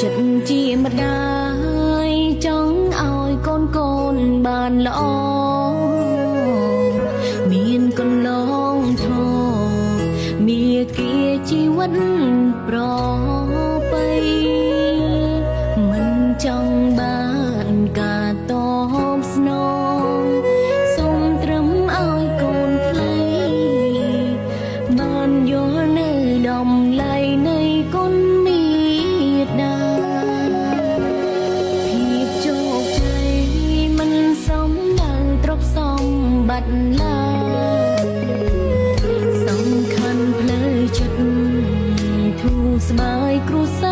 ចិត្តជាម្ដាយចង់ឲ្យកូនបានល្អមានកន្លងធមាគាជីវិតប្រពៃមិនចង់បានការតបស្នងសូមត្រឹមឲ្យកូនផ្លៃបានយល់នៅតម្លៃនៃគុណមេត្តាភាពជោគជ័យមិនសមដល់ទ្រព្យសម្បត្តិឡើយសំខាន់ផ្លូវចិត្តធូរស្បើយគ្រួសារ